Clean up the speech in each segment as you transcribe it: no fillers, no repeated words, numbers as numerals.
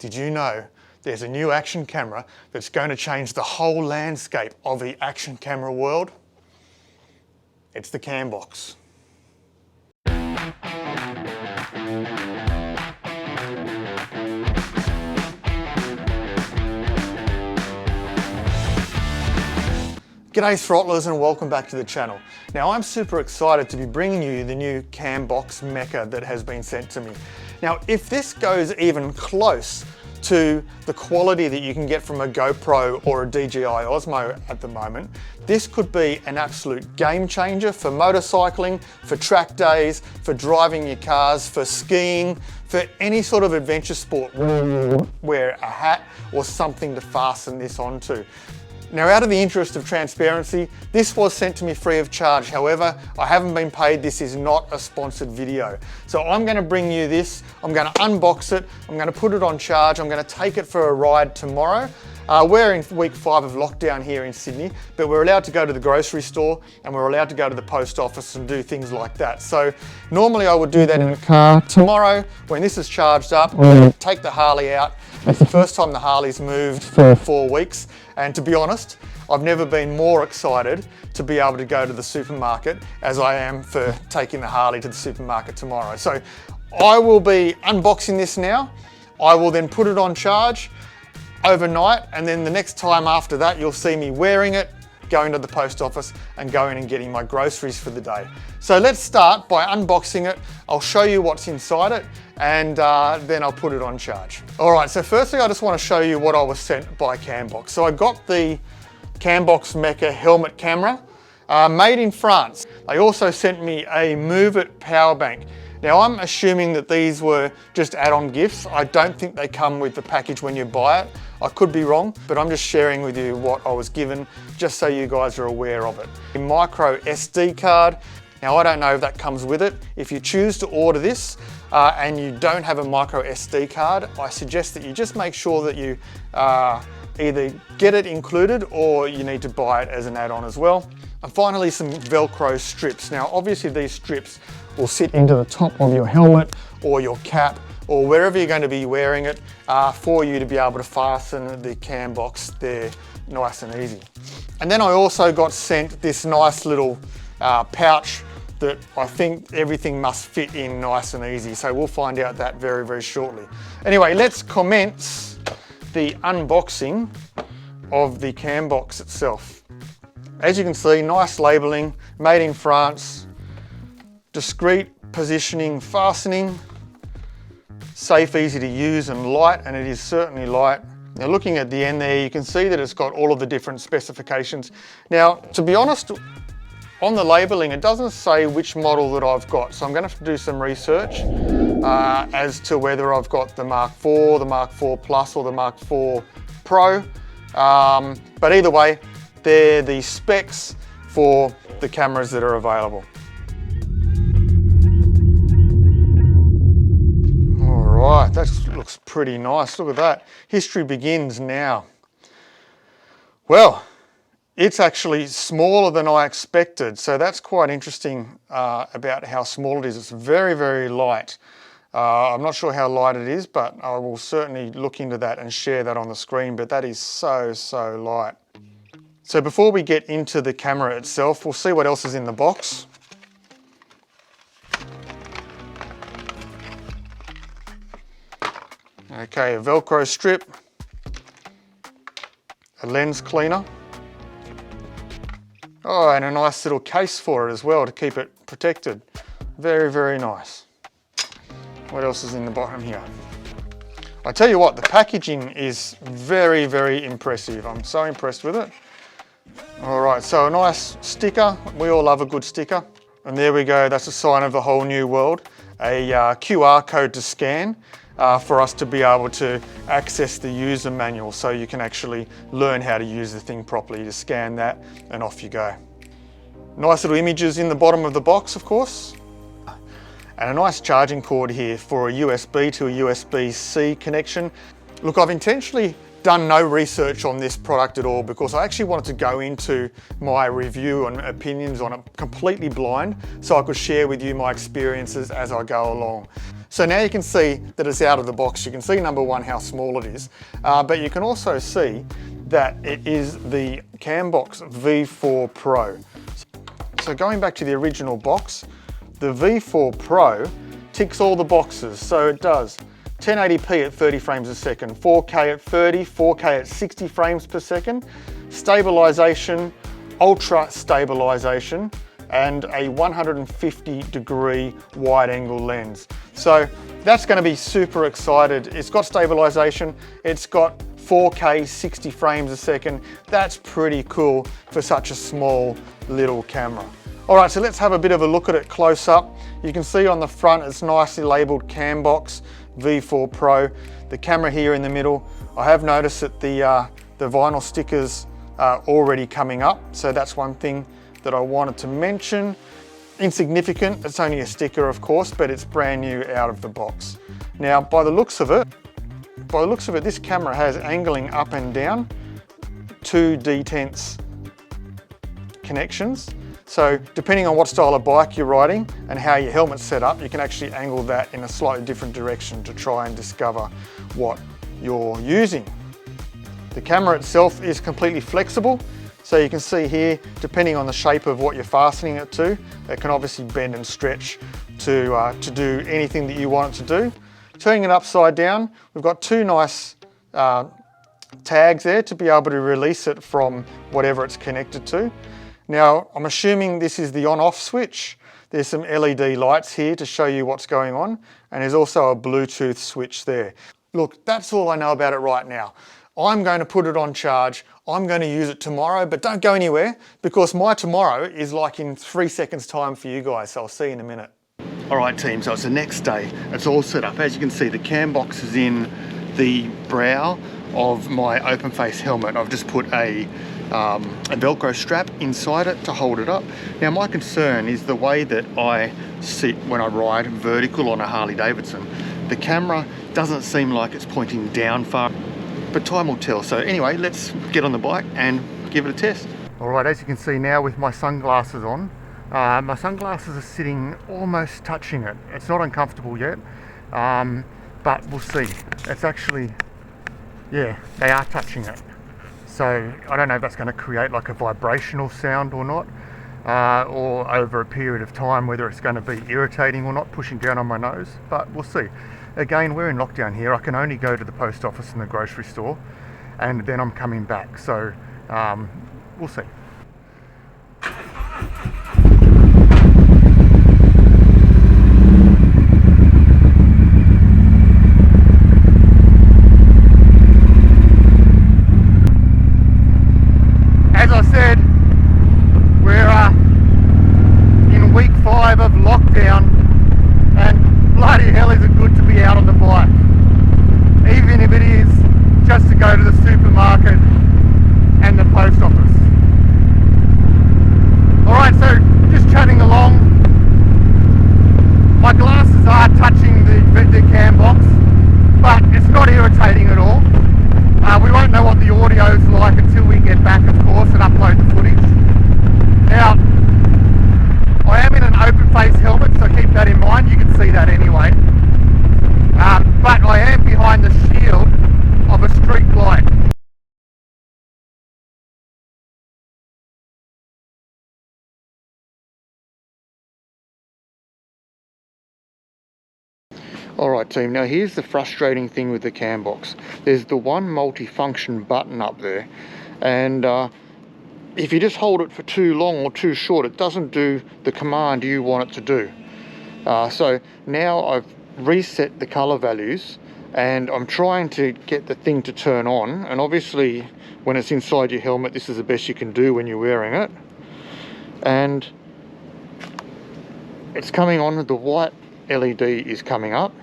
did you know there's a new action camera that's going to change the whole landscape of the action camera world? It's the CAMBOX. G'day throttlers and welcome back to the channel. Now I'm super excited to be bringing you the new CAMBOX Meca that has been sent to me. Now if this goes even close to the quality that you can get from a GoPro or a DJI Osmo at the moment, this could be an absolute game changer for motorcycling, for track days, for driving your cars, for skiing, for any sort of adventure sport where you wear a hat or something to fasten this onto. Now, out of the interest of transparency, this was sent to me free of charge. However, I haven't been paid. This is not a sponsored video. So I'm going to bring you this. I'm going to unbox it. I'm going to put it on charge. I'm going to take it for a ride tomorrow. We're in week 5 of lockdown here in Sydney, but we're allowed to go to the grocery store and we're allowed to go to the post office and do things like that. So normally I would do that in a car. Tomorrow, when this is charged up, I'm going to take the Harley out. It's the first time the Harley's moved for 4 weeks. And to be honest, I've never been more excited to be able to go to the supermarket as I am for taking the Harley to the supermarket tomorrow. So I will be unboxing this now. I will then put it on charge overnight, and then the next time after that, you'll see me wearing it, going to the post office and going and getting my groceries for the day. So let's start by unboxing it. I'll show you what's inside it and then I'll put it on charge. All right, so firstly, I just want to show you what I was sent by CAMBOX. So I got the CAMBOX Meca helmet camera, made in France. They also sent me a Move It power bank. Now I'm assuming that these were just add-on gifts. I don't think they come with the package when you buy it. I could be wrong, but I'm just sharing with you what I was given, just so you guys are aware of it. A micro SD card. Now I don't know if that comes with it. If you choose to order this and you don't have a micro SD card, I suggest that you just make sure that you either get it included or you need to buy it as an add-on as well. And finally, some Velcro strips. Now obviously these strips will sit into the top of your helmet or your cap or wherever you're going to be wearing it for you to be able to fasten the CAMBOX there nice and easy. And then I also got sent this nice little pouch that I think everything must fit in nice and easy. So we'll find out that very, very shortly. Anyway, let's commence the unboxing of the CAMBOX itself. As you can see, nice labeling, made in France, discreet positioning, fastening, safe, easy to use and light, and it is certainly light. Now looking at the end there, you can see that it's got all of the different specifications. Now, to be honest, on the labeling, it doesn't say which model that I've got, so I'm going to have to do some research as to whether I've got the Mark IV, the Mark IV Plus, or the Mark IV Pro. But either way, they're the specs for the cameras that are available. All right, that looks pretty nice. Look at that. History begins now. Well, it's actually smaller than I expected, so that's quite interesting about how small it is. It's very, very light. I'm not sure how light it is, but I will certainly look into that and share that on the screen, but that is so, so light. So before we get into the camera itself, we'll see what else is in the box. Okay, a Velcro strip, a lens cleaner. Oh, and a nice little case for it as well to keep it protected. Very, very nice. What else is in the bottom here? I tell you what, the packaging is very, very impressive. I'm so impressed with it. All right, so a nice sticker. We all love a good sticker. And there we go, that's a sign of the whole new world. A QR code to scan for us to be able to access the user manual so you can actually learn how to use the thing properly. You just scan that and off you go. Nice little images in the bottom of the box, of course. And a nice charging cord here for a USB to a USB-C connection. Look, I've intentionally done no research on this product at all because I actually wanted to go into my review and opinions on it completely blind so I could share with you my experiences as I go along. So now you can see that it's out of the box. You can see, number one, how small it is, but you can also see that it is the CAMBOX V4 Pro. So going back to the original box, the V4 Pro ticks all the boxes. So it does 1080p at 30 frames a second, 4K at 30, 4K at 60 frames per second, stabilization, ultra stabilization, and a 150-degree wide-angle lens. So that's going to be super excited. It's got stabilization, it's got 4K 60 frames a second. That's pretty cool for such a small little camera. All right, so let's have a bit of a look at it close up. You can see on the front it's nicely labeled CAMBOX V4 Pro. The camera here in the middle, I have noticed that the vinyl stickers are already coming up, so that's one thing that I wanted to mention. Insignificant, it's only a sticker of course, but it's brand new out of the box. Now by the looks of it, this camera has angling up and down, 2 detents connections. So depending on what style of bike you're riding and how your helmet's set up, you can actually angle that in a slightly different direction to try and discover what you're using. The camera itself is completely flexible. So you can see here, depending on the shape of what you're fastening it to, it can obviously bend and stretch to do anything that you want it to do. Turning it upside down, we've got 2 nice tags there to be able to release it from whatever it's connected to. Now, I'm assuming this is the on-off switch. There's some LED lights here to show you what's going on, and there's also a Bluetooth switch there. Look, that's all I know about it right now. I'm going to put it on charge. I'm going to use it tomorrow, but don't go anywhere because my tomorrow is like in 3 seconds time for you guys, so I'll see you in a minute. All right team, so it's the next day. It's all set up. As you can see, the cam box is in the brow of my open face helmet. I've just put a Velcro strap inside it to hold it up. Now my concern is the way that I sit when I ride vertical on a Harley Davidson. The camera doesn't seem like it's pointing down far, but time will tell. So anyway, let's get on the bike and give it a test. All right, as you can see now with my sunglasses on, my sunglasses are sitting almost touching it. It's not uncomfortable yet, but we'll see. It's actually, yeah, they are touching it. So I don't know if that's going to create like a vibrational sound or not, or over a period of time whether it's going to be irritating or not, pushing down on my nose, but we'll see. Again, we're in lockdown here. I can only go to the post office and the grocery store, and then I'm coming back. So we'll see. As I said, we're in week 5 of lockdown, and bloody hell is it good to be out on the bike, even if it is just to go to the supermarket and the post office. Alright, so just chatting along, my glasses are touching the cam box, but it's not irritating at all. We won't know what the audio is like until we get back, of course, and upload the footage. Now, I am in an open face helmet, so keep that in mind. You can see that anyway. But I am behind the shield of a street light. Alright team, now here's the frustrating thing with the cam box. There's the one multi-function button up there, and if you just hold it for too long or too short, it doesn't do the command you want it to do. So now I've reset the color values and I'm trying to get the thing to turn on, and obviously when it's inside your helmet this is the best you can do when you're wearing it, and it's coming on. The white LED is coming up,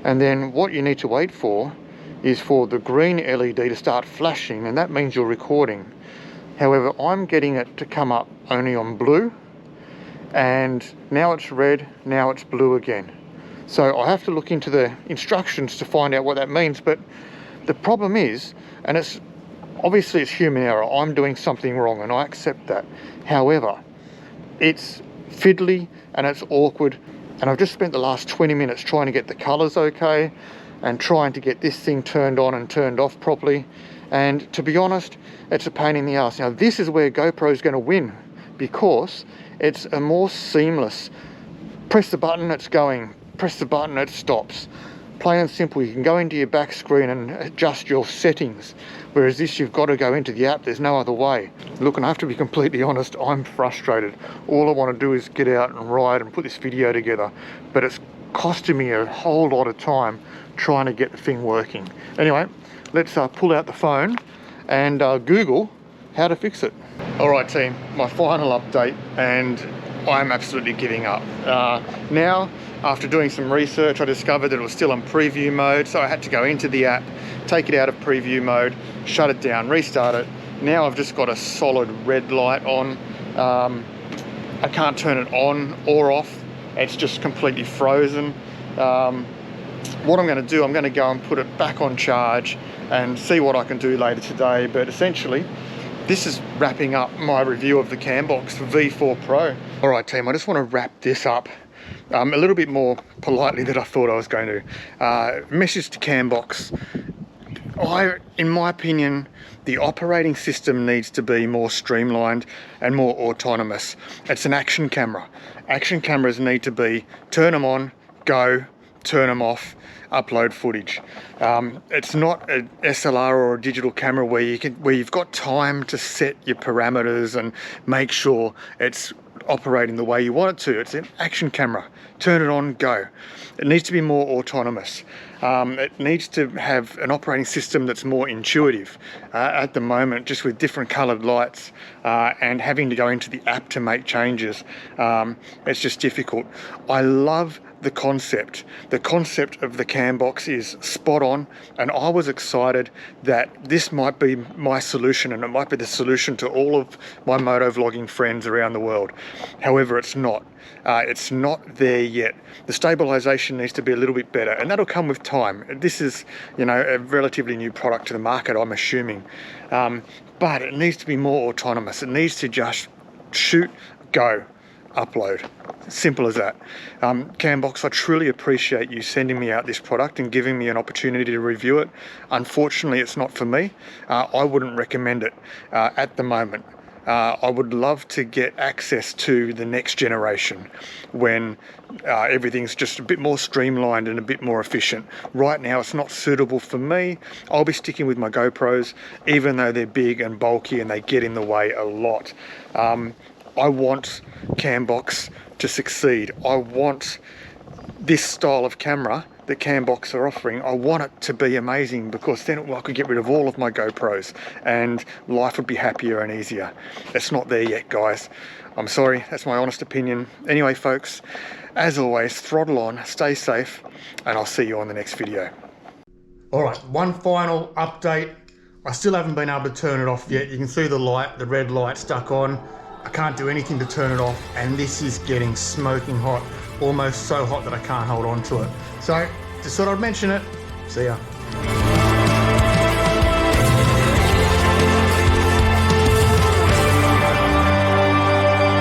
and then what you need to wait for is for the green LED to start flashing, and that means you're recording. However, I'm getting it to come up only on blue, and now it's red, now it's blue again. So I have to look into the instructions to find out what that means, but the problem is, and it's obviously it's human error, I'm doing something wrong and I accept that. However, it's fiddly and it's awkward, And I've just spent the last 20 minutes trying to get the colors okay and trying to get this thing turned on and turned off properly. And to be honest, it's a pain in the ass. Now this is where GoPro is going to win, because it's a more seamless, press the button, it's going, press the button, it stops. Plain and simple, you can go into your back screen and adjust your settings, whereas this, you've got to go into the app. There's no other way. Look, and I have to be completely honest, I'm frustrated. All I want to do is get out and ride and put this video together, but it's costing me a whole lot of time trying to get the thing working. Anyway, let's pull out the phone and Google how to fix it. All right, team, my final update, and I'm absolutely giving up. Now, after doing some research, I discovered that it was still in preview mode, so I had to go into the app, take it out of preview mode, shut it down, restart it. Now I've just got a solid red light on. I can't turn it on or off. It's just completely frozen. What I'm going to do, I'm going to go and put it back on charge and see what I can do later today. But essentially, this is wrapping up my review of the CAMBOX V4 Pro. All right, team, I just want to wrap this up a little bit more politely than I thought I was going to. Message to CAMBOX. In my opinion, the operating system needs to be more streamlined and more autonomous. It's an action camera. Action cameras need to be turn them on, go, turn them off, upload footage. It's not an SLR or a digital camera where you've got time to set your parameters and make sure it's operating the way you want it to. It's an action camera. Turn it on, go. It needs to be more autonomous. It needs to have an operating system that's more intuitive. At the moment, just with different colored lights and having to go into the app to make changes, it's just difficult. I love the concept. The concept of the CAMBOX is spot on, and I was excited that this might be my solution, and it might be the solution to all of my motovlogging friends around the world. However, it's not. It's not there yet. The stabilization needs to be a little bit better, and that'll come with time. This is, you know, a relatively new product to the market, I'm assuming. But it needs to be more autonomous. It needs to just shoot, go, upload. Simple as that. CAMBOX, I truly appreciate you sending me out this product and giving me an opportunity to review it. Unfortunately, it's not for me. I wouldn't recommend it at the moment. I would love to get access to the next generation when everything's just a bit more streamlined and a bit more efficient. Right now, it's not suitable for me. I'll be sticking with my GoPros, even though they're big and bulky and they get in the way a lot. I want CAMBOX to succeed. I want this style of camera that CAMBOX are offering. I want it to be amazing, because then I could get rid of all of my GoPros and life would be happier and easier. It's not there yet, guys. I'm sorry, that's my honest opinion. Anyway, folks, as always, throttle on, stay safe, and I'll see you on the next video. All right, one final update. I still haven't been able to turn it off yet. You can see the light, the red light stuck on. I can't do anything to turn it off, and this is getting smoking hot, almost so hot that I can't hold on to it. So, just thought I'd mention it. See ya.